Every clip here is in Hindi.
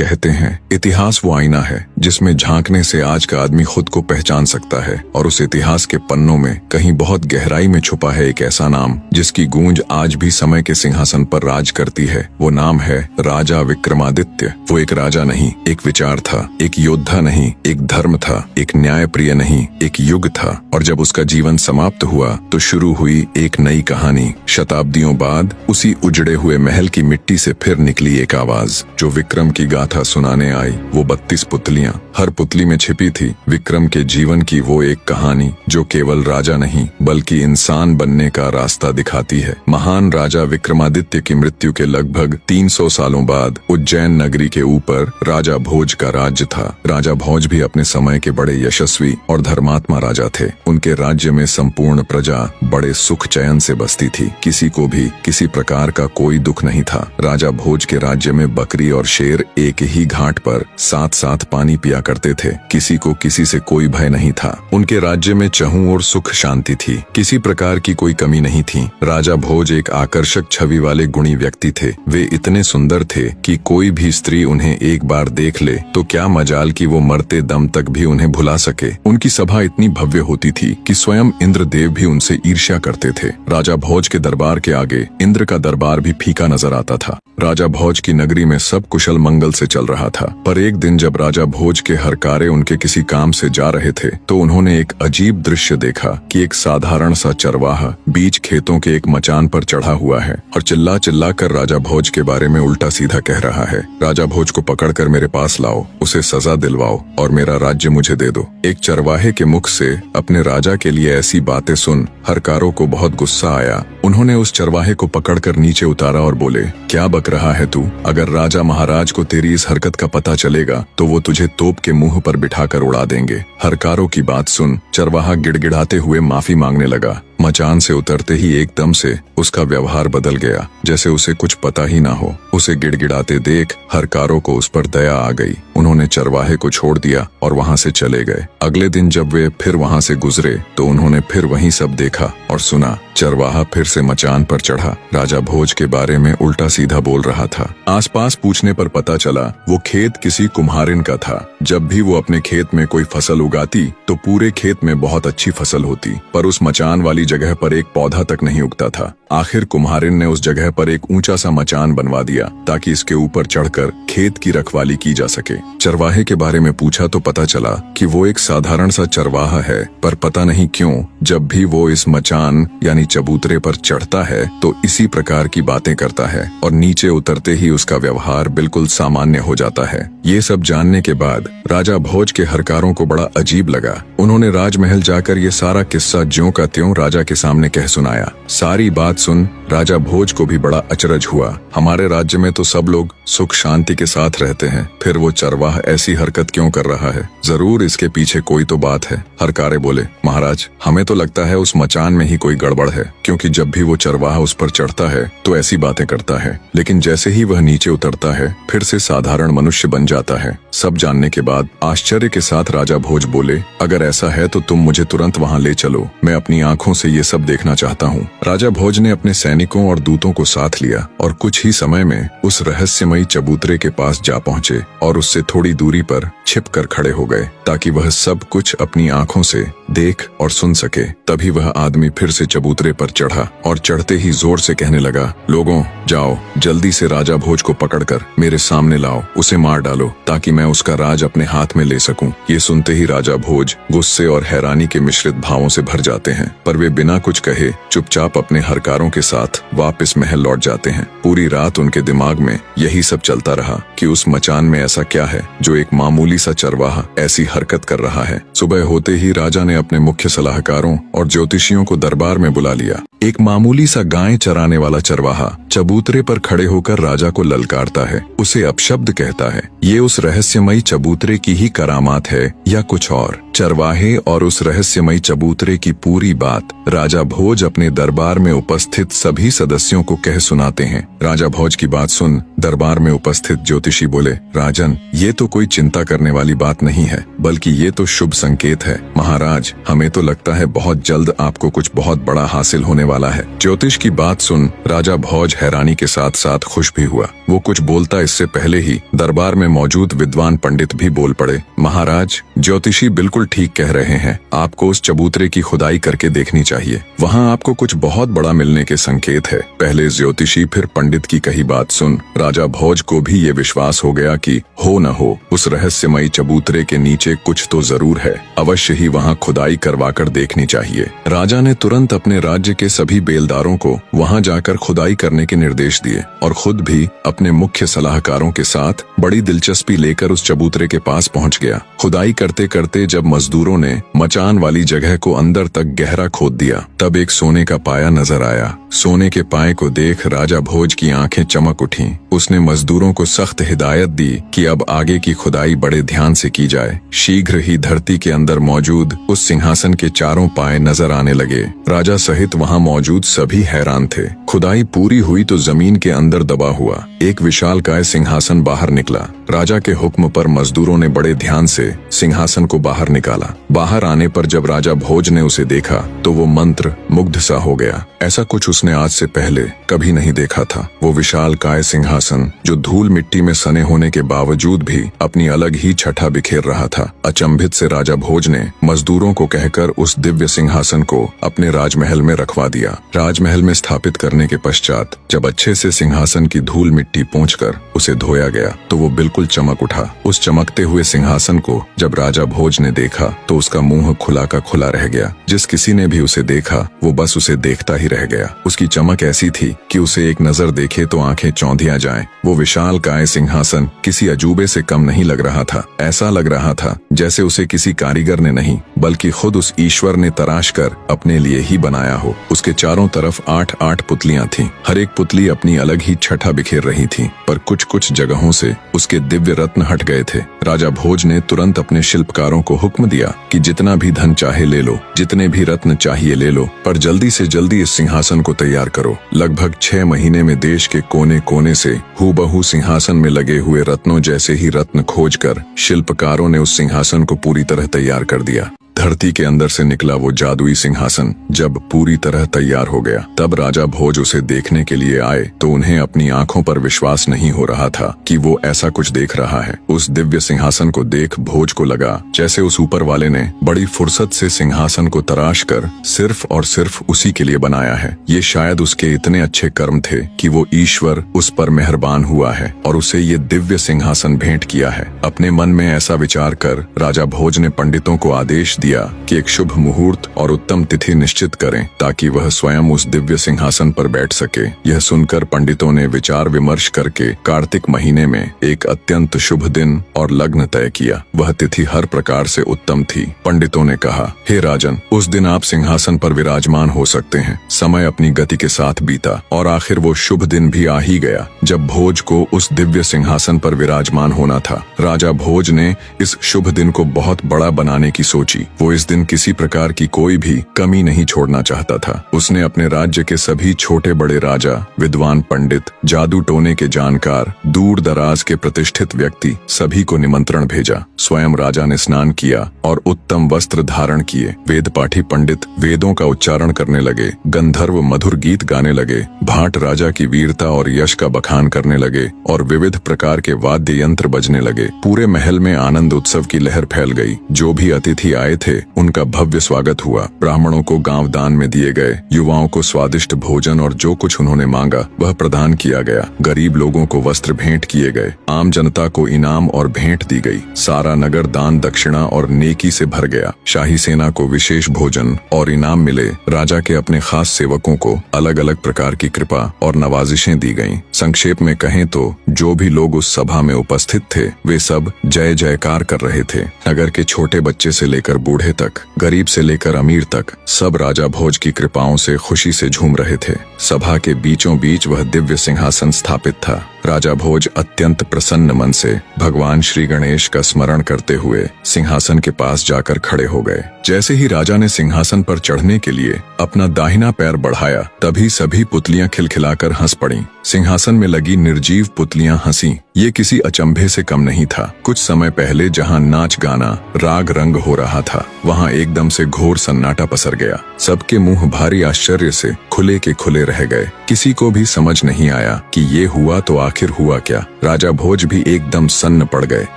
कहते हैं इतिहास वो आईना है जिसमें झांकने से आज का आदमी खुद को पहचान सकता है, और उस इतिहास के पन्नों में कहीं बहुत गहराई में छुपा है एक ऐसा नाम जिसकी गूंज आज भी समय के सिंहासन पर राज करती है। वो नाम है राजा विक्रमादित्य। वो एक राजा नहीं, एक विचार था, एक योद्धा नहीं, एक धर्म था, एक न्यायप्रिय नहीं, एक युग था। और जब उसका जीवन समाप्त हुआ तो शुरू हुई एक नई कहानी। शताब्दियों बाद उसी उजड़े हुए महल की मिट्टी से फिर निकली एक आवाज जो विक्रम की गाथा सुनाने आई। वो 32 पुतलियां, हर पुतली में छिपी थी विक्रम के जीवन की वो एक कहानी जो केवल राजा नहीं बल्कि इंसान बनने का रास्ता दिखाती है। महान राजा विक्रमादित्य की मृत्यु के लगभग 300 सालों बाद उज्जैन नगरी के ऊपर राजा भोज का राज्य था। राजा भोज भी अपने समय के बड़े यशस्वी और धर्मात्मा राजा थे। उनके राज्य में संपूर्ण प्रजा बड़े सुख चैन से बसती थी। किसी को भी किसी प्रकार का कोई दुख नहीं था। राजा भोज के राज्य में बकरी और शेर एक ही घाट पर साथ साथ पानी पिया करते थे। किसी को किसी से कोई भय नहीं था। उनके राज्य में चहुं और सुख शांति थी। किसी प्रकार की कोई कमी नहीं थी। राजा भोज एक आकर्षक छवि वाले गुणी व्यक्ति थे। वे इतने सुंदर थे कि कोई भी स्त्री उन्हें एक बार देख ले तो क्या मजाल कि वो मरते दम तक भी उन्हें भुला सके। उनकी सभा इतनी भव्य होती थी कि स्वयं इंद्रदेव भी उनसे ईर्ष्या करते थे। राजा भोज के दरबार के आगे इंद्र का दरबार भी फीका नजर आता था। राजा भोज की नगरी में सब कुशल मंगल से चल रहा था, पर एक दिन जब राजा भोज के हरकारे उनके किसी काम से जा रहे थे तो उन्होंने एक अजीब दृश्य देखा कि एक साधारण सा चरवाहा बीच खेतों के एक मचान पर चढ़ा हुआ है और चिल्ला चिल्ला कर राजा भोज के बारे में उल्टा सीधा कह रहा है। राजा भोज को पकड़कर मेरे पास लाओ, उसे सजा दिलवाओ और मेरा राज्य मुझे दे दो। एक चरवाहे के मुख से अपने राजा के लिए ऐसी बातें सुन हरकारों को बहुत गुस्सा आया। उन्होंने उस चरवाहे को पकड़कर नीचे उतारा और बोले, क्या बक रहा है तू? अगर राजा महाराज को तेरी इस हरकत का पता चलेगा तो वो तुझे तोप के मुंह पर बिठाकर उड़ा देंगे। हरकारों की बात सुन चरवाहा गिड़गिड़ाते हुए माफी मांगने लगा। मचान से उतरते ही एकदम से उसका व्यवहार बदल गया, जैसे उसे कुछ पता ही ना हो। उसे गिड़गिड़ाते देख हरकारों को उस पर दया आ गई। उन्होंने चरवाहे को छोड़ दिया और वहां से चले गए। अगले दिन जब वे फिर वहां से गुजरे तो उन्होंने फिर वही सब देखा और सुना। चरवाहा फिर से मचान पर चढ़ा, राजा भोज के बारे में उल्टा सीधा बोल रहा था। आसपास पूछने पर पता चला वो खेत किसी कुम्हारिन का था। जब भी वो अपने खेत में कोई फसल उगाती तो पूरे खेत में बहुत अच्छी फसल होती, पर उस मचान वाली जगह पर एक पौधा तक नहीं उगता था। आखिर कुम्हारिन ने उस जगह पर एक ऊंचा सा मचान बनवा दिया ताकि इसके ऊपर चढ़कर खेत की रखवाली की जा सके। चरवाहे के बारे में पूछा तो पता चला कि वो एक साधारण सा चरवाहा है, पर पता नहीं क्यों जब भी वो इस मचान यानी चबूतरे पर चढ़ता है तो इसी प्रकार की बातें करता है और नीचे उतरते ही उसका व्यवहार बिल्कुल सामान्य हो जाता है। ये सब जानने के बाद राजा भोज के हरकारों को बड़ा अजीब लगा। उन्होंने राजमहल जाकर ये सारा किस्सा ज्यों का त्यों राजा के सामने कह सुनाया। सारी बात सुन राजा भोज को भी बड़ा अचरज हुआ। हमारे राज्य में तो सब लोग सुख शांति के साथ रहते हैं, फिर वो चरवाह ऐसी हरकत क्यों कर रहा है? जरूर इसके पीछे कोई तो बात है। हरकारे बोले, महाराज हमें तो लगता है उस मचान में ही कोई गड़बड़ है, क्योंकि जब भी वो चरवाहा उस पर चढ़ता है तो ऐसी बातें करता है, लेकिन जैसे ही वह नीचे उतरता है फिर से साधारण मनुष्य बन जाता है। सब जानने के बाद आश्चर्य के साथ राजा भोज बोले, अगर ऐसा है तो तुम मुझे तुरंत वहाँ ले चलो, मैं अपनी आंखों से ये सब देखना चाहता हूँ। राजा भोज ने अपने सैनिकों और दूतों को साथ लिया और कुछ ही समय में उस रहस्यमयी चबूतरे के पास जा पहुँचे और उससे थोड़ी दूरी पर छिपकर खड़े हो गए ताकि वह सब कुछ अपनी आंखों से देख और सुन सके। तभी वह आदमी फिर से चबूतरे पर चढ़ा और चढ़ते ही जोर से कहने लगा, लोगों जाओ जल्दी से राजा भोज को पकड़कर मेरे सामने लाओ, उसे मार डालो ताकि मैं उसका राज अपने हाथ में ले सकूं। ये सुनते ही राजा भोज गुस्से और हैरानी के मिश्रित भावों से भर जाते हैं, पर वे बिना कुछ कहे चुपचाप अपने हरकारों के साथ वापस महल लौट जाते हैं। पूरी रात उनके दिमाग में यही सब चलता रहा कि उस मचान में ऐसा क्या है जो एक मामूली सा चरवाहा ऐसी हरकत कर रहा है। सुबह होते ही राजा ने अपने मुख्य सलाहकारों और ज्योतिषियों को दरबार में बुला लिया। एक मामूली सा गाय चराने वाला चरवाहा चबूतरे पर खड़े होकर राजा को ललकारता है, उसे अपशब्द कहता है। ये उस रहस्यमयी चबूतरे की ही करामात है या कुछ और? चरवाहे और उस रहस्यमयी चबूतरे की पूरी बात राजा भोज अपने दरबार में उपस्थित सभी सदस्यों को कह सुनाते हैं। राजा भोज की बात सुन दरबार में उपस्थित ज्योतिषी बोले, राजन, ये तो कोई चिंता करने वाली बात नहीं है, बल्कि ये तो शुभ संकेत है। महाराज, हमें तो लगता है बहुत जल्द आपको कुछ बहुत बड़ा हासिल होने वाला है। ज्योतिष की बात सुन राजा भोज हैरानी के साथ साथ खुश भी हुआ। वो कुछ बोलता इससे पहले ही दरबार में मौजूद विद्वान पंडित भी बोल पड़े, महाराज, ज्योतिषी बिल्कुल ठीक कह रहे हैं। आपको उस चबूतरे की खुदाई करके देखनी चाहिए। वहाँ आपको कुछ बहुत बड़ा मिलने के संकेत है। पहले ज्योतिषी फिर पंडित की कही बात सुन राजा भोज को भी ये विश्वास हो गया कि हो न हो उस रहस्यमयी चबूतरे के नीचे कुछ तो जरूर है। अवश्य ही वहाँ खुदाई करवाकर देखनी चाहिए। राजा ने तुरंत अपने राज्य के सभी बेलदारों को वहाँ जाकर खुदाई करने के निर्देश दिए और खुद भी अपने मुख्य सलाहकारों के साथ बड़ी दिलचस्पी लेकर उस चबूतरे के पास पहुँच गया। खुदाई करते करते जब मजदूरों ने मचान वाली जगह को अंदर तक गहरा खोद दिया, तब एक सोने का पाया नजर आया। सोने के पाए को देख राजा भोज की आंखें चमक उठीं। उसने मजदूरों को सख्त हिदायत दी कि अब आगे की खुदाई बड़े ध्यान से की जाए। शीघ्र ही धरती के अंदर मौजूद उस सिंहासन के चारों पाए नजर आने लगे। राजा सहित वहाँ मौजूद सभी हैरान थे। खुदाई पूरी हुई तो जमीन के अंदर दबा हुआ एक विशालकाय सिंहासन बाहर निकला। राजा के हुक्म पर मजदूरों ने बड़े ध्यान से सिंहासन को बाहर निकाला। बाहर आने पर जब राजा भोज ने उसे देखा तो वो मंत्र मुग्ध सा हो गया। ऐसा कुछ उसने आज से पहले कभी नहीं देखा था। वो विशालकाय सिंहासन जो धूल मिट्टी में सने होने के बावजूद भी अपनी अलग ही छठा बिखेर रहा था। अचंभित से राजा भोज ने मजदूरों को कहकर उस दिव्य सिंहासन को अपने राजमहल में रखवा दिया। राजमहल में स्थापित करने के पश्चात जब अच्छे से सिंहासन की धूल मिट्टी पोंछकर उसे धोया गया तो वो बिल्कुल चमक उठा। उस चमकते हुए सिंहासन को जब राजा भोज ने देखा तो उसका मुंह खुला का खुला रह गया। जिस किसी ने भी उसे देखा वो बस उसे देखता ही रह गया। उसकी चमक ऐसी थी कि उसे एक नजर देखे तो आंखें चौंधिया जाएं। वो विशालकाय सिंहासन किसी अजूबे से कम नहीं लग रहा था। ऐसा लग रहा था जैसे उसे किसी कारीगर ने नहीं बल्कि खुद उस ईश्वर ने तराश कर अपने लिए ही बनाया हो। उसके चारों तरफ 8-8 पुतलियां थीं। हर एक पुतली अपनी अलग ही छठा बिखेर रही थी, पर कुछ कुछ जगहों से उसके दिव्य रत्न हट गए थे। राजा भोज ने तुरंत अपने शिल्पकारों को हुक्म दिया कि जितना भी धन चाहे ले लो, जितने भी रत्न चाहिए ले लो, पर जल्दी से जल्दी इस सिंहासन को तैयार करो। लगभग 6 महीने में देश के कोने कोने से हूबहू सिंहासन में लगे हुए रत्नों जैसे ही रत्न खोजकर शिल्पकारों ने उस सिंहासन को पूरी तरह तैयार कर दिया। धरती के अंदर से निकला वो जादुई सिंहासन जब पूरी तरह तैयार हो गया तब राजा भोज उसे देखने के लिए आए तो उन्हें अपनी आंखों पर विश्वास नहीं हो रहा था कि वो ऐसा कुछ देख रहा है। उस दिव्य सिंहासन को देख भोज को लगा जैसे उस ऊपर वाले ने बड़ी फुर्सत से सिंहासन को तराश कर सिर्फ और सिर्फ उसी के लिए बनाया है। ये शायद उसके इतने अच्छे कर्म थे कि वो ईश्वर उस पर मेहरबान हुआ है और उसे ये दिव्य सिंहासन भेंट किया है। अपने मन में ऐसा विचार कर राजा भोज ने पंडितों को आदेश दिया कि एक शुभ मुहूर्त और उत्तम तिथि निश्चित करें ताकि वह स्वयं उस दिव्य सिंहासन पर बैठ सके। यह सुनकर पंडितों ने विचार विमर्श करके कार्तिक महीने में एक अत्यंत शुभ दिन और लग्न तय किया। वह तिथि हर प्रकार से उत्तम थी। पंडितों ने कहा, हे राजन, उस दिन आप सिंहासन पर विराजमान हो सकते हैं। समय अपनी गति के साथ बीता और आखिर वो शुभ दिन भी आ ही गया जब भोज को उस दिव्य सिंहासन पर विराजमान होना था। राजा भोज ने इस शुभ दिन को बहुत बड़ा बनाने की सोची। वो इस दिन किसी प्रकार की कोई भी कमी नहीं छोड़ना चाहता था। उसने अपने राज्य के सभी छोटे बड़े राजा, विद्वान पंडित, जादू टोने के जानकार, दूर दराज के प्रतिष्ठित व्यक्ति सभी को निमंत्रण भेजा। स्वयं राजा ने स्नान किया और उत्तम वस्त्र धारण किए। वेद पाठी पंडित वेदों का उच्चारण करने लगे, गंधर्व मधुर गीत गाने लगे, भाट राजा की वीरता और यश का बखान करने लगे और विविध प्रकार के वाद्य यंत्र बजने लगे। पूरे महल में आनंद उत्सव की लहर फैल गई। जो भी अतिथि आए थे उनका भव्य स्वागत हुआ। ब्राह्मणों को गांव दान में दिए गए, युवाओं को स्वादिष्ट भोजन और जो कुछ उन्होंने मांगा वह प्रदान किया गया। गरीब लोगों को वस्त्र भेंट किए गए, आम जनता को इनाम और भेंट दी गई। सारा नगर दान दक्षिणा और नेकी से भर गया। शाही सेना को विशेष भोजन और इनाम मिले। राजा के अपने खास सेवकों को अलग अलग प्रकार की कृपा और नवाजिशें दी गईं। संक्षेप में कहें तो जो भी लोग उस सभा में उपस्थित थे वे सब जय जयकार कर रहे थे। नगर के छोटे बच्चे से लेकर बूढ़े तक, गरीब से लेकर अमीर तक सब राजा भोज की कृपाओं से खुशी से झूम रहे थे। सभा के बीचों बीच वह दिव्य सिंहासन स्थापित था। राजा भोज अत्यंत प्रसन्न मन से भगवान श्री गणेश का स्मरण करते हुए सिंहासन के पास जाकर खड़े हो गए। जैसे ही राजा ने सिंहासन पर चढ़ने के लिए अपना दाहिना पैर बढ़ाया, तभी सभी पुतलियां खिलखिलाकर हंस पड़ीं। सिंहासन में लगी निर्जीव पुतलियां हंसी। ये किसी अचंभे से कम नहीं था। कुछ समय पहले जहां नाच गाना राग रंग हो रहा था, वहां एकदम से घोर सन्नाटा पसर गया। सबके मुंह भारी आश्चर्य से खुले के खुले रह गए। किसी को भी समझ नहीं आया कि ये हुआ तो आखिर हुआ क्या। राजा भोज भी एकदम सन्न पड़ गए,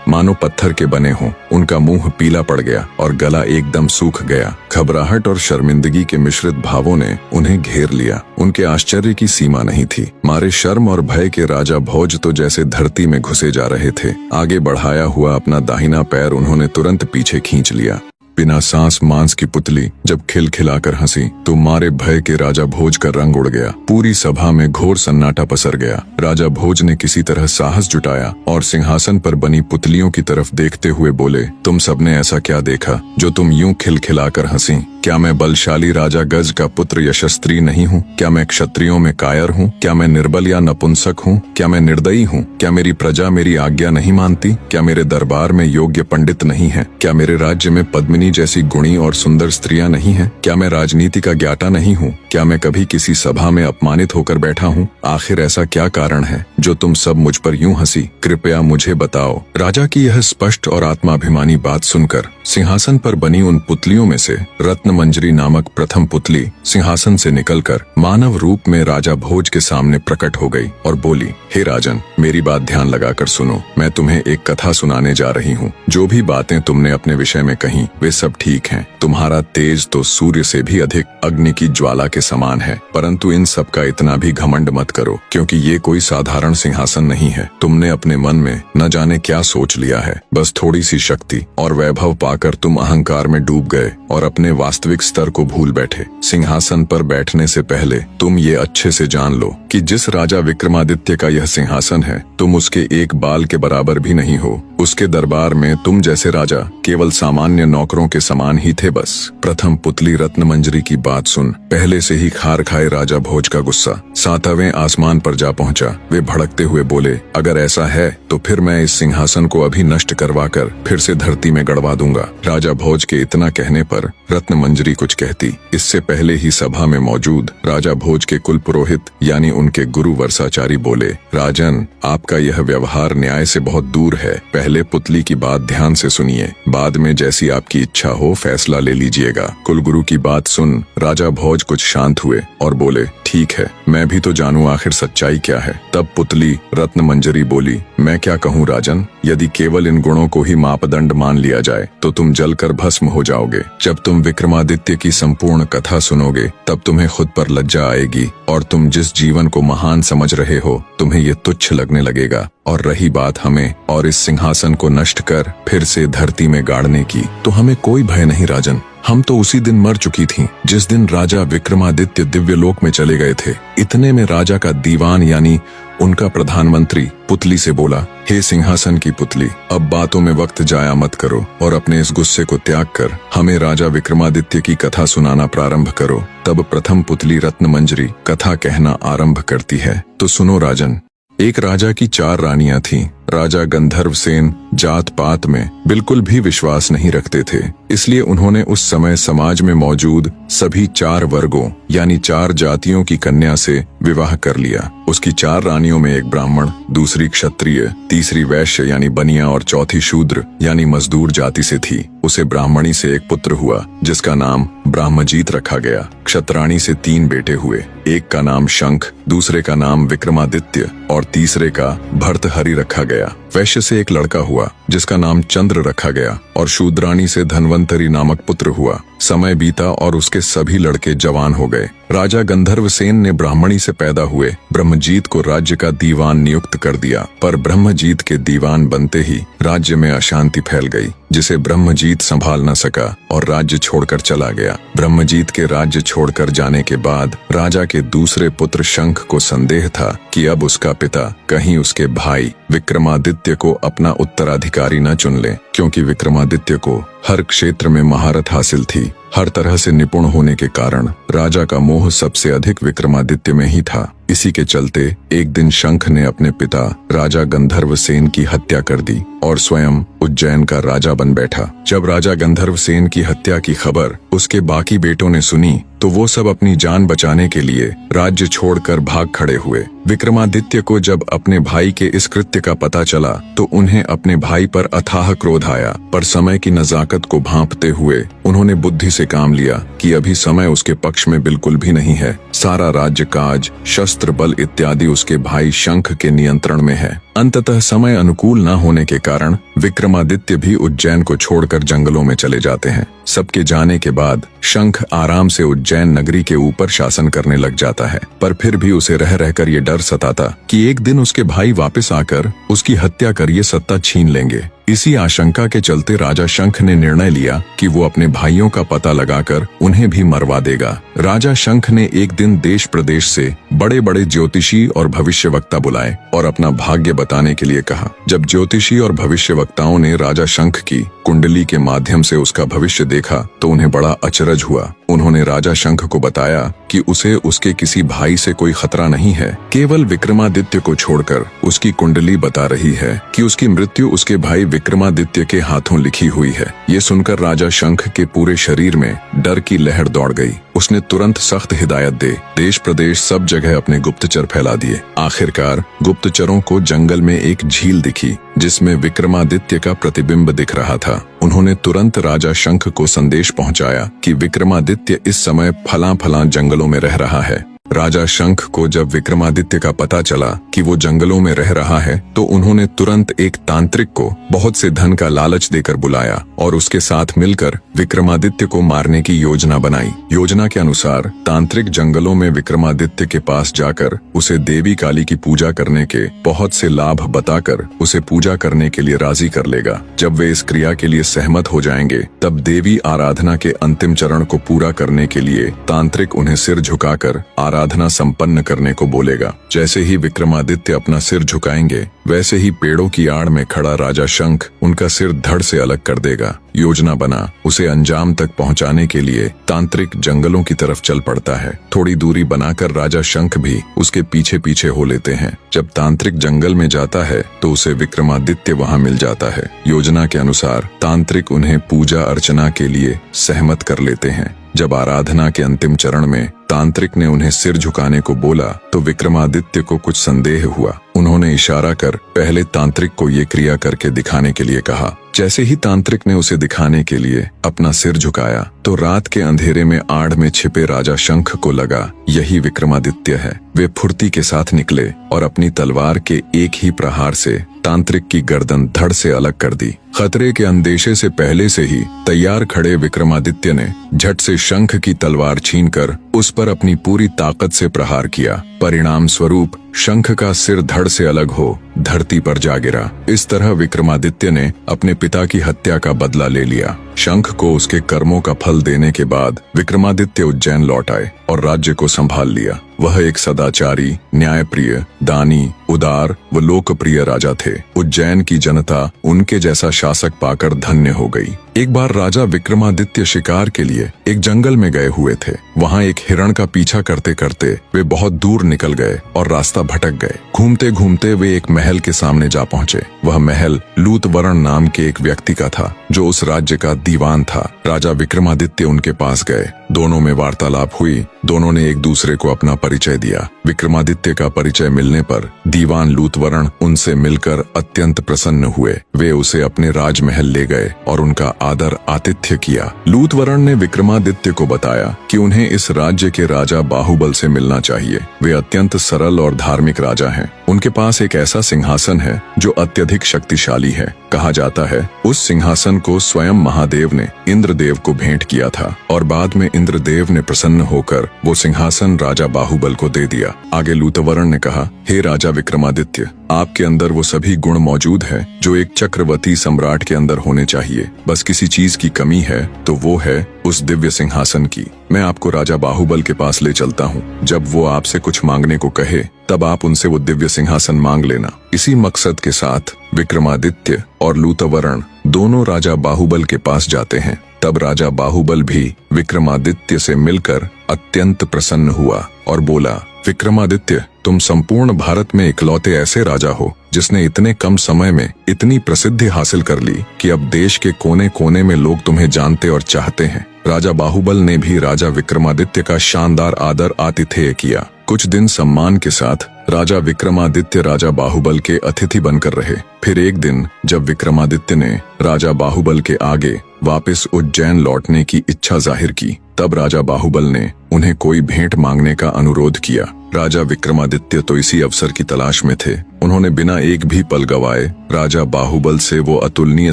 मानो पत्थर के बने हों। उनका मुंह पीला पड़ गया और गला एकदम सूख गया। घबराहट और शर्मिंदगी के मिश्रित भावों ने उन्हें घेर लिया। उनके आश्चर्य की सीमा नहीं थी। मारे शर्म और भय के राजा भोज तो जैसे धरती में घुसे जा रहे थे। आगे बढ़ाया हुआ अपना दाहिना पैर उन्होंने तुरंत पीछे खींच लिया। बिना सांस मांस की पुतली जब खिलखिलाकर हंसी तो मारे भय के राजा भोज का रंग उड़ गया। पूरी सभा में घोर सन्नाटा पसर गया। राजा भोज ने किसी तरह साहस जुटाया और सिंहासन पर बनी पुतलियों की तरफ देखते हुए बोले, तुम सबने ऐसा क्या देखा जो तुम यूं खिलखिलाकर हंसी? क्या मैं बलशाली राजा गज का पुत्र यशस्त्री नहीं हूँ? क्या मैं क्षत्रियों में कायर हूँ? क्या मैं निर्बल या नपुंसक हूँ? क्या मैं निर्दयी हूँ? क्या मेरी प्रजा मेरी आज्ञा नहीं मानती? क्या मेरे दरबार में योग्य पंडित नहीं है? क्या मेरे राज्य में पद्मिनी जैसी गुणी और सुंदर स्त्रियां नहीं हैं? क्या मैं राजनीति का ज्ञाता नहीं हूँ? क्या मैं कभी किसी सभा में अपमानित होकर बैठा हूँ? आखिर ऐसा क्या कारण है जो तुम सब मुझ पर यूं हंसी? कृपया मुझे बताओ। राजा की यह स्पष्ट और आत्माभिमानी बात सुनकर सिंहासन पर बनी उन पुतलियों में से रत्नमंजरी नामक प्रथम पुतली सिंहासन से निकलकर मानव रूप में राजा भोज के सामने प्रकट हो गई और बोली, हे राजन, मेरी बात ध्यान लगाकर सुनो। मैं तुम्हें एक कथा सुनाने जा रही हूँ। जो भी बातें तुमने अपने विषय में कही वे सब ठीक हैं। तुम्हारा तेज तो सूर्य से भी अधिक अग्नि की ज्वाला के समान है, परंतु इन सब का इतना भी घमंड मत करो, क्योंकि ये कोई साधारण सिंहासन नहीं है। तुमने अपने मन में न जाने क्या सोच लिया है। बस थोड़ी सी शक्ति और वैभव पाकर तुम अहंकार में डूब गए और अपने वास्तविक स्तर को भूल बैठे। सिंहासन पर बैठने से पहले तुम ये अच्छे से जान लो कि जिस राजा विक्रमादित्य का यह सिंहासन है, तुम उसके एक बाल के बराबर भी नहीं हो। उसके दरबार में तुम जैसे राजा केवल सामान्य नौकरों के समान ही थे बस। प्रथम पुतली रत्नमंजरी की बात सुन पहले से ही खार खाए राजा भोज का गुस्सा 7वें आसमान पर जा पहुंचा। वे भड़कते हुए बोले, अगर ऐसा है तो फिर मैं इस सिंहासन को अभी नष्ट करवाकर फिर से धरती में गड़वा दूंगा। राजा भोज के इतना कहने पर रत्नमंजरी कुछ कहती। इससे पहले ही सभा में मौजूद राजा भोज के कुल पुरोहित यानी उनके गुरु वर्षाचारी बोले, राजन, आपका यह व्यवहार न्याय से बहुत दूर है। पहले पुतली की बात ध्यान से सुनिए, बाद में जैसी आपकी इच्छा हो फैसला ले लीजिएगा। कुलगुरु की बात सुन राजा भोज कुछ शांत हुए और बोले, ठीक है, मैं भी तो जानूं आखिर सच्चाई क्या है। तब पुतली रत्नमंजरी बोली, मैं क्या कहूँ राजन, यदि केवल इन गुणों को ही मापदंड मान लिया जाए तो तुम जलकर भस्म हो जाओगे। जब तुम विक्रमादित्य की संपूर्ण कथा सुनोगे तब तुम्हें खुद पर लज्जा आएगी और तुम जिस जीवन को महान समझ रहे हो तुम्हें ये तुच्छ लगने लगेगा। और रही बात हमें और इस सिंहासन को नष्ट कर फिर से धरती में गाड़ने की, तो हमें कोई भय नहीं राजन। हम तो उसी दिन मर चुकी थीं जिस दिन राजा विक्रमादित्य दिव्य लोक में चले गए थे। इतने में राजा का दीवान यानी उनका प्रधानमंत्री पुतली से बोला, हे सिंहासन की पुतली, अब बातों में वक्त जाया मत करो और अपने इस गुस्से को त्याग कर हमें राजा विक्रमादित्य की कथा सुनाना प्रारंभ करो। तब प्रथम पुतली रत्नमंजरी कथा कहना आरंभ करती है। तो सुनो राजन। एक राजा की 4 रानियां थीं। राजा गंधर्वसेन जात पात में बिल्कुल भी विश्वास नहीं रखते थे, इसलिए उन्होंने उस समय समाज में मौजूद सभी 4 वर्गों यानी 4 जातियों की कन्या से विवाह कर लिया। उसकी 4 रानियों में एक ब्राह्मण, दूसरी क्षत्रिय, तीसरी वैश्य यानी बनिया और चौथी शूद्र यानी मजदूर जाति से थी। उसे ब्राह्मणी से एक पुत्र हुआ जिसका नाम ब्रह्मजीत रखा गया। क्षत्राणी से 3 बेटे हुए, एक का नाम शंख, दूसरे का नाम विक्रमादित्य और तीसरे का भर्तहरि रखा गया। वैश्य से एक लड़का हुआ जिसका नाम चंद्र रखा गया और शूद्राणी से धन्वंतरी नामक पुत्र हुआ। समय बीता और उसके सभी लड़के जवान हो गए। राजा गंधर्वसेन ने ब्राह्मणी से पैदा हुए ब्रह्मजीत को राज्य का दीवान नियुक्त कर दिया, पर ब्रह्मजीत के दीवान बनते ही राज्य में अशांति फैल गई, जिसे ब्रह्मजीत संभाल न सका और राज्य छोड़कर चला गया। ब्रह्मजीत के राज्य छोड़कर जाने के बाद राजा के दूसरे पुत्र शंख को संदेह था कि अब उसका पिता कहीं उसके भाई विक्रमादित्य को अपना उत्तराधिकारी न चुन ले, क्योंकि विक्रमादित्य को हर क्षेत्र में महारत हासिल थी। हर तरह से निपुण होने के कारण राजा का मोह सबसे अधिक विक्रमादित्य में ही था। इसी के चलते एक दिन शंख ने अपने पिता राजा गंधर्व सेन की हत्या कर दी और स्वयं उज्जैन का राजा बन बैठा। जब राजा गंधर्व सेन की हत्या की खबर उसके बाकी बेटों ने सुनी तो वो सब अपनी जान बचाने के लिए राज्य छोड़कर भाग खड़े हुए। विक्रमादित्य को जब अपने भाई के इस कृत्य का पता चला तो उन्हें अपने भाई पर अथाह क्रोध आया, पर समय की नजाकत को भांपते हुए उन्होंने बुद्धि से काम लिया कि अभी समय उसके पक्ष में बिल्कुल भी नहीं है। सारा राज्य काज, शस्त्र बल इत्यादि उसके भाई शंख के नियंत्रण में है। अंततः समय अनुकूल न होने के कारण विक्रमादित्य भी उज्जैन को छोड़कर जंगलों में चले जाते हैं। सबके जाने के बाद शंख आराम से उज्जैन नगरी के ऊपर शासन करने लग जाता है, पर फिर भी उसे रह रहकर ये डर सताता कि एक दिन उसके भाई वापस आकर उसकी हत्या कर ये सत्ता छीन लेंगे। इसी आशंका के चलते राजा शंख ने निर्णय लिया कि वो अपने भाइयों का पता लगाकर उन्हें भी मरवा देगा। राजा शंख ने एक दिन देश प्रदेश से बड़े बड़े ज्योतिषी और भविष्यवक्ता बुलाए और अपना भाग्य बताने के लिए कहा। जब ज्योतिषी और भविष्यवक्ताओं ने राजा शंख की कुंडली के माध्यम से उसका भविष्य देखा तो उन्हें बड़ा अचरज हुआ। उन्होंने राजा शंख को बताया कि उसे उसके किसी भाई से कोई खतरा नहीं है, केवल विक्रमादित्य को छोड़कर उसकी कुंडली बता रही है कि उसकी मृत्यु उसके भाई विक्रमादित्य के हाथों लिखी हुई है। ये सुनकर राजा शंख के पूरे शरीर में डर की लहर दौड़ गई। उसने तुरंत सख्त हिदायत दे देश प्रदेश सब जगह अपने गुप्तचर फैला दिए। आखिरकार गुप्तचरों को जंगल में एक झील दिखी जिसमें विक्रमादित्य का प्रतिबिंब दिख रहा था। उन्होंने तुरंत राजा शंख को संदेश पहुंचाया कि विक्रमादित्य इस समय फलां जंगलों में रह रहा है। राजा शंख को जब विक्रमादित्य का पता चला कि वो जंगलों में रह रहा है तो उन्होंने तुरंत एक तांत्रिक को बहुत से धन का लालच देकर बुलाया और उसके साथ मिलकर विक्रमादित्य को मारने की योजना बनाई। योजना के अनुसार तांत्रिक जंगलों में विक्रमादित्य के पास जाकर उसे देवी काली की पूजा करने के बहुत से लाभ बताकर उसे पूजा करने के लिए राजी कर लेगा। जब वे इस क्रिया के लिए सहमत हो जाएंगे तब देवी आराधना के अंतिम चरण को पूरा करने के लिए तांत्रिक उन्हें सिर झुकाकर आराधना संपन्न करने को बोलेगा। जैसे ही विक्रमादित्य अपना सिर झुकाएंगे वैसे ही पेड़ों की आड़ में खड़ा राजा शंख उनका सिर धड़ से अलग कर देगा। योजना बना उसे अंजाम तक पहुंचाने के लिए तांत्रिक जंगलों की तरफ चल पड़ता है। थोड़ी दूरी बनाकर राजा शंख भी उसके पीछे पीछे हो लेते हैं। जब तांत्रिक जंगल में जाता है तो उसे विक्रमादित्य वहां मिल जाता है। योजना के अनुसार तांत्रिक उन्हें पूजा अर्चना के लिए सहमत कर लेते हैं। जब आराधना के अंतिम चरण में तांत्रिक ने उन्हें सिर झुकाने को बोला तो विक्रमादित्य को कुछ संदेह हुआ। उन्होंने इशारा कर पहले तांत्रिक को ये क्रिया करके दिखाने के लिए कहा। जैसे ही तांत्रिक ने उसे दिखाने के लिए अपना सिर झुकाया तो रात के अंधेरे में आड़ में छिपे राजा शंख को लगा यही विक्रमादित्य है। वे फुर्ती के साथ निकले और अपनी तलवार के एक ही प्रहार से तांत्रिक की गर्दन धड़ से अलग कर दी। खतरे के अंदेशे से पहले से ही तैयार खड़े विक्रमादित्य ने झट से शंख की तलवार छीनकर उस पर अपनी पूरी ताकत से प्रहार किया। परिणाम स्वरूप शंख का सिर धड़ से अलग हो धरती पर जा गिरा। इस तरह विक्रमादित्य ने अपने पिता की हत्या का बदला ले लिया। शंख को उसके कर्मों का फल देने के बाद विक्रमादित्य उज्जैन लौट आए और राज्य को संभाल लिया। वह एक सदाचारी, न्यायप्रिय, दानी, उदार व लोकप्रिय राजा थे। उज्जैन की जनता उनके जैसा शासक पाकर धन्य हो गई। एक बार राजा विक्रमादित्य शिकार के लिए एक जंगल में गए हुए थे। वहां एक हिरण का पीछा करते करते वे बहुत दूर निकल गए और रास्ता भटक गए। घूमते घूमते वे एक महल के सामने जा पहुंचे। वह महल लूतवरण नाम के एक व्यक्ति का था जो उस राज्य का दीवान था। राजा विक्रमादित्य उनके पास गए। दोनों में वार्तालाप हुई। दोनों ने एक दूसरे को अपना परिचय दिया। विक्रमादित्य का परिचय मिलने पर दीवान लूतवरण उनसे मिलकर अत्यंत प्रसन्न हुए। वे उसे अपने राजमहल ले गए और उनका आदर आतिथ्य किया। लूतवरण ने विक्रमादित्य को बताया कि उन्हें इस राज्य के राजा बाहुबल से मिलना चाहिए। वे अत्यंत सरल और धार्मिक राजा हैं। उनके पास एक ऐसा सिंहासन है जो अत्यधिक शक्तिशाली है। कहा जाता है उस सिंहासन को स्वयं महादेव ने इंद्रदेव को भेंट किया था और बाद में इंद्रदेव ने प्रसन्न होकर वो सिंहासन राजा बाहुबल को दे दिया। आगे लूतवरण ने कहा, हे राजा विक्रमादित्य, आपके अंदर वो सभी गुण मौजूद है जो एक चक्रवर्ती सम्राट के अंदर होने चाहिए। बस किसी चीज की कमी है तो वो है उस दिव्य सिंहासन की। मैं आपको राजा बाहुबल के पास ले चलता हूँ। जब वो आपसे कुछ मांगने को कहे तब आप उनसे वो दिव्य सिंहासन मांग लेना। इसी मकसद के साथ विक्रमादित्य और लूतवरण दोनों राजा बाहुबल के पास जाते हैं। तब राजा बाहुबल भी विक्रमादित्य से मिलकर अत्यंत प्रसन्न हुआ और बोला, विक्रमादित्य, तुम संपूर्ण भारत में इकलौते ऐसे राजा हो जिसने इतने कम समय में इतनी प्रसिद्धि हासिल कर ली कि अब देश के कोने कोने में लोग तुम्हें जानते और चाहते हैं। राजा बाहुबल ने भी राजा विक्रमादित्य का शानदार आदर आतिथेय किया। कुछ दिन सम्मान के साथ राजा विक्रमादित्य राजा बाहुबल के अतिथि बनकर रहे। फिर एक दिन जब विक्रमादित्य ने राजा बाहुबल के आगे वापस उज्जैन लौटने की इच्छा जाहिर की, तब राजा बाहुबल ने उन्हें कोई भेंट मांगने का अनुरोध किया। राजा विक्रमादित्य तो इसी अवसर की तलाश में थे। उन्होंने बिना एक भी पल गवाए राजा बाहुबल से वो अतुलनीय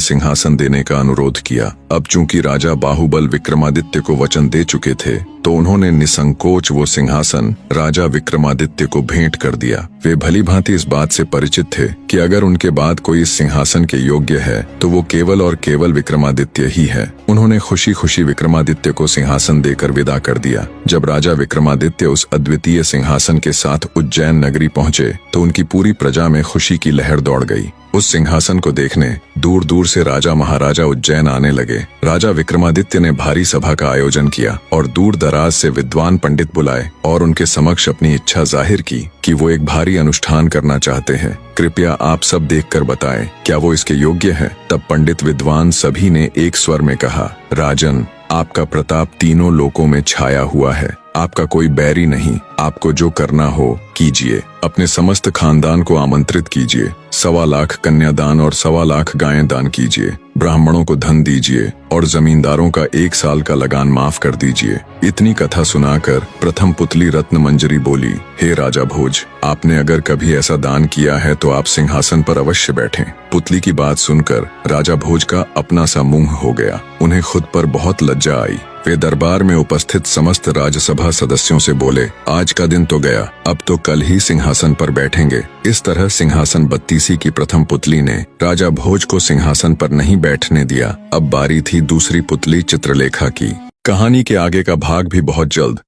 सिंहासन देने का अनुरोध किया। अब चूंकि राजा बाहुबल विक्रमादित्य को वचन दे चुके थे, तो उन्होंने निसंकोच वो सिंहासन राजा विक्रमादित्य को भेंट कर दिया। वे भली भांति इस बात से परिचित थे कि अगर उनके बाद कोई इस सिंहासन के योग्य है तो वो केवल और केवल विक्रमादित्य ही है। उन्होंने खुशी खुशी विक्रमादित्य को सिंहासन देकर विदा कर दिया। जब राजा विक्रमादित्य उस अद्वितीय सिंहासन के साथ उज्जैन नगरी पहुंचे तो उनकी पूरी प्रजा में खुशी की लहर दौड़ गई। उस सिंहासन को देखने दूर दूर से राजा महाराजा उज्जैन आने लगे। राजा विक्रमादित्य ने भारी सभा का आयोजन किया और दूर दराज से विद्वान पंडित बुलाए और उनके समक्ष अपनी इच्छा जाहिर की कि वो एक भारी अनुष्ठान करना चाहते हैं। कृपया आप सब देखकर बताएं, क्या वो इसके योग्य है? तब पंडित विद्वान सभी ने एक स्वर में कहा, राजन, आपका प्रताप तीनों लोकों में छाया हुआ है। आपका कोई बैरी नहीं। आपको जो करना हो कीजिए। अपने समस्त खानदान को आमंत्रित कीजिए। 1.25 लाख कन्यादान और 1.25 लाख गायें दान कीजिए। ब्राह्मणों को धन दीजिए और जमींदारों का 1 साल का लगान माफ कर दीजिए। इतनी कथा सुनाकर प्रथम पुतली रत्न मंजरी बोली, हे राजा भोज, आपने अगर कभी ऐसा दान किया है तो आप सिंहासन पर अवश्य बैठें। पुतली की बात सुनकर राजा भोज का अपना सा मुंह हो गया। उन्हें खुद पर बहुत लज्जा आई। वे दरबार में उपस्थित समस्त राज्यसभा सदस्यों से बोले, आज का दिन तो गया, अब तो कल ही सिंहासन पर बैठेंगे। इस तरह सिंहासन बत्तीसी की प्रथम पुतली ने राजा भोज को सिंहासन पर नहीं बैठने दिया। अब बारी थी दूसरी पुतली चित्रलेखा की। कहानी के आगे का भाग भी बहुत जल्द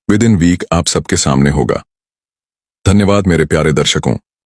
विद इन वीक आप सबके सामने होगा। धन्यवाद मेरे प्यारे दर्शकों।